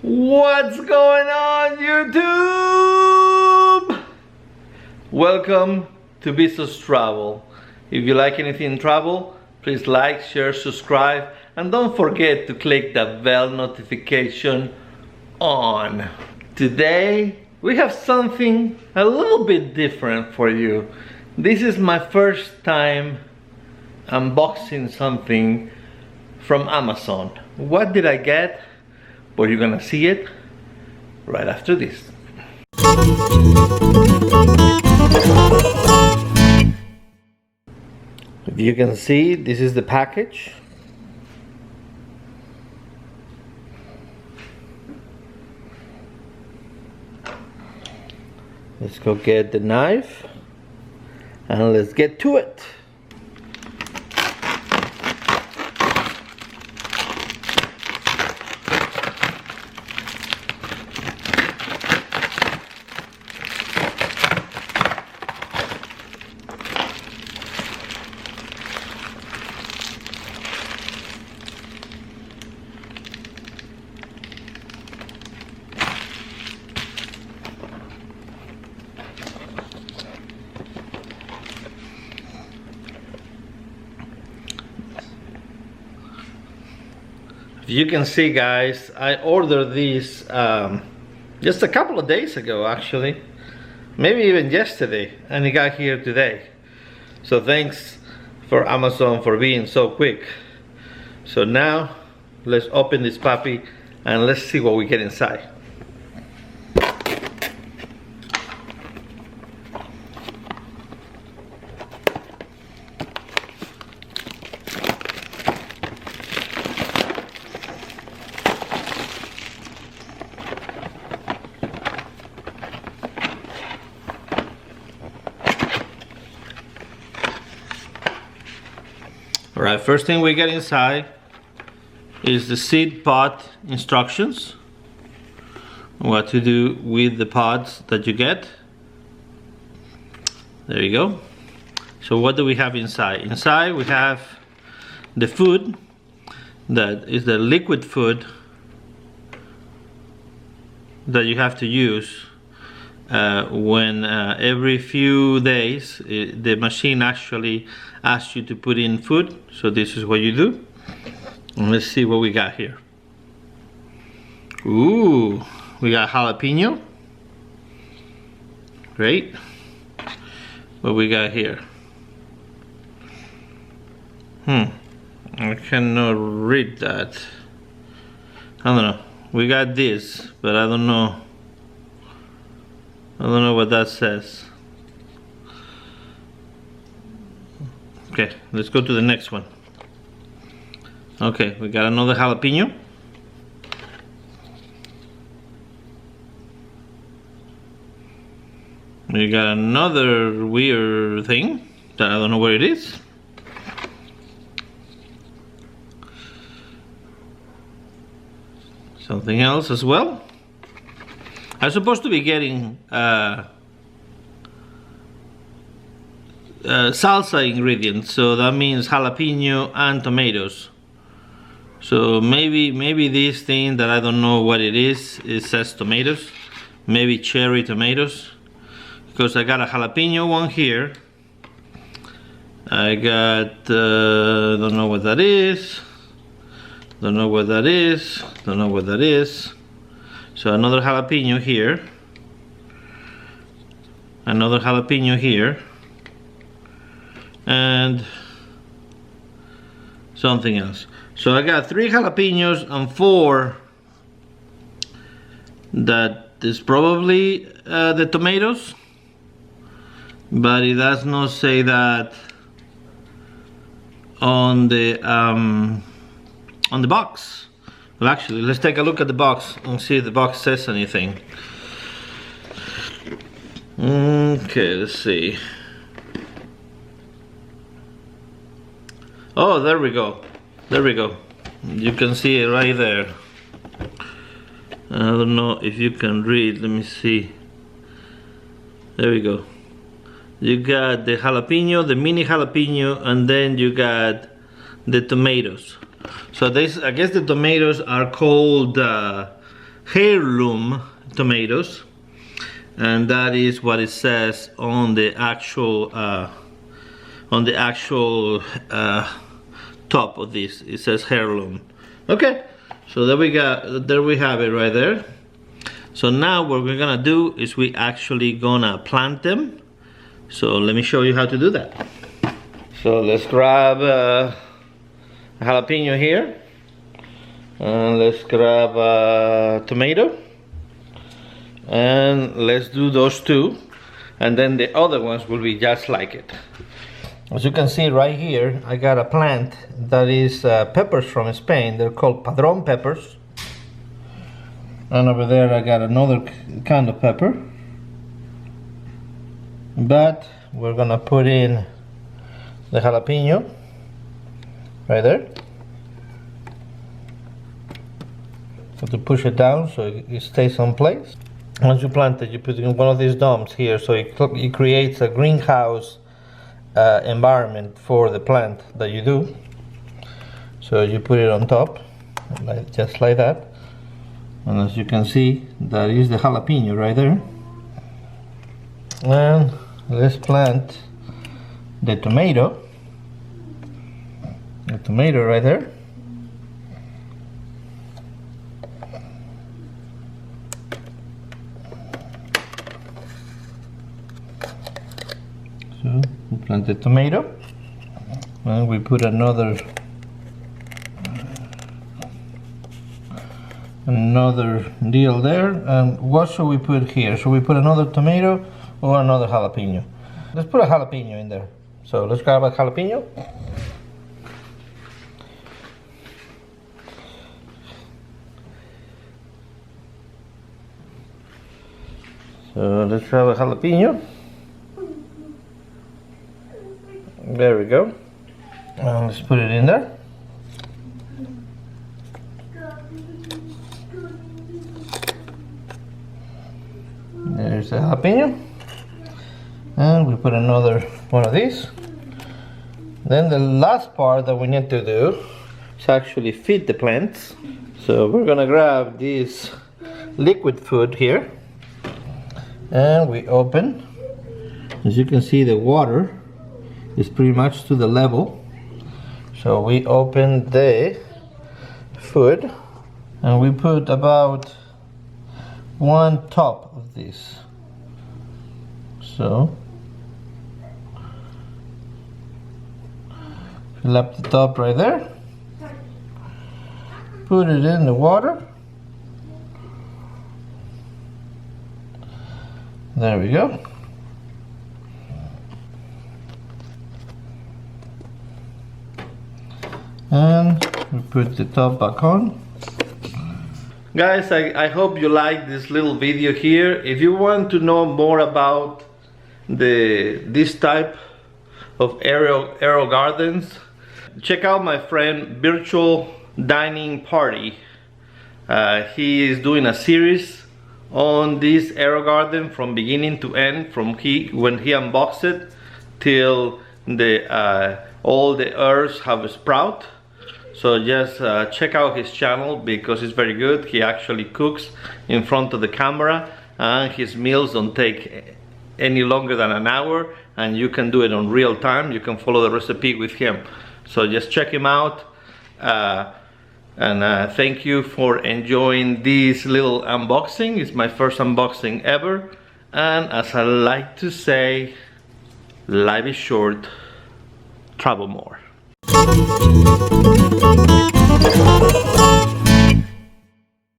What's going on, YouTube? Welcome to Viso's Travel. If you like anything travel, please like, share, subscribe, and don't forget to click the bell notification on. Today we have something a little bit different for you. This is my first time unboxing something from Amazon. What did I get? Well, you're gonna see it right after this. If you can see, this is the package. Let's go get the knife and let's get to it. You can see, guys, I ordered these just a couple of days ago, actually, maybe even yesterday, and it got here today. So thanks for Amazon for being so quick. So now let's open this puppy and let's see what we get inside. Alright, first thing we get inside is the seed pod instructions. What to do with the pods that you get. There you go. So what do we have inside? Inside we have the food, that is the liquid food that you have to use when every few days the machine actually asks you to put in food. So this is what you do. And let's see what we got here. Ooh, we got jalapeno. Great. What we got here? I cannot read that. I don't know. We got this, but I don't know. I don't know what that says. Okay, let's go to the next one. Okay, we got another jalapeno. We got another weird thing that I don't know what it is. Something else as well. I'm supposed to be getting salsa ingredients, so that means jalapeno and tomatoes. So maybe this thing that I don't know what it is, it says tomatoes, maybe cherry tomatoes, because I got a jalapeno one here. I got don't know what that is, don't know what that is, don't know what that is. So another jalapeno here, another jalapeno here, and something else. So I got 3 jalapenos and 4 that is probably the tomatoes, but it does not say that on the box. Well, actually, let's take a look at the box and see if the box says anything. Okay, let's see. Oh, there we go. There we go. You can see it right there. I don't know if you can read. Let me see. There we go. You got the jalapeno, the mini jalapeno, and then you got the tomatoes. So this, I guess the tomatoes are called heirloom tomatoes, and that is what it says on the actual top of this. It says heirloom. Okay, so there we have it right there. So now what we're gonna do is we actually gonna plant them. So let me show you how to do that. So let's grab a jalapeno here, and let's grab a tomato, and let's do those two, and then the other ones will be just like it. As you can see right here, I got a plant that is peppers from Spain. They're called padron peppers. And over there I got another kind of pepper. But we're gonna put in the jalapeno right there. So to push it down so it stays in place. Once you plant it, you put it in one of these domes here, so it creates a greenhouse environment for the plant that you do. So you put it on top, just like that. And as you can see, that is the jalapeno right there. And let's plant the tomato. The tomato right there. So we plant the tomato, and we put another deal there. And what should we put here? Should we put another tomato or another jalapeno? Let's put a jalapeno in there. So let's grab a jalapeno. So let's grab a jalapeno. There we go. And let's put it in there. There's the jalapeno. And we put another one of these. Then the last part that we need to do is actually feed the plants. So we're gonna grab this liquid food here, and we open. As you can see, the water is pretty much to the level. So we open the food, and we put about 1 top of this. So fill up the top right there, put it in the water. There we go. And we put the top back on. Guys, I hope you like this little video here. If you want to know more about this type of AreoGardens, check out my friend Virtual Dining Party. He is doing a series on this AreoGarden from beginning to end, from when he unboxed it till all the herbs have sprout. So just check out his channel because it's very good. He actually cooks in front of the camera, and his meals don't take any longer than an hour, and you can do it on real time. You can follow the recipe with him. So just check him out, and thank you for enjoying this little unboxing. It's my first unboxing ever, and as I like to say, life is short, travel more.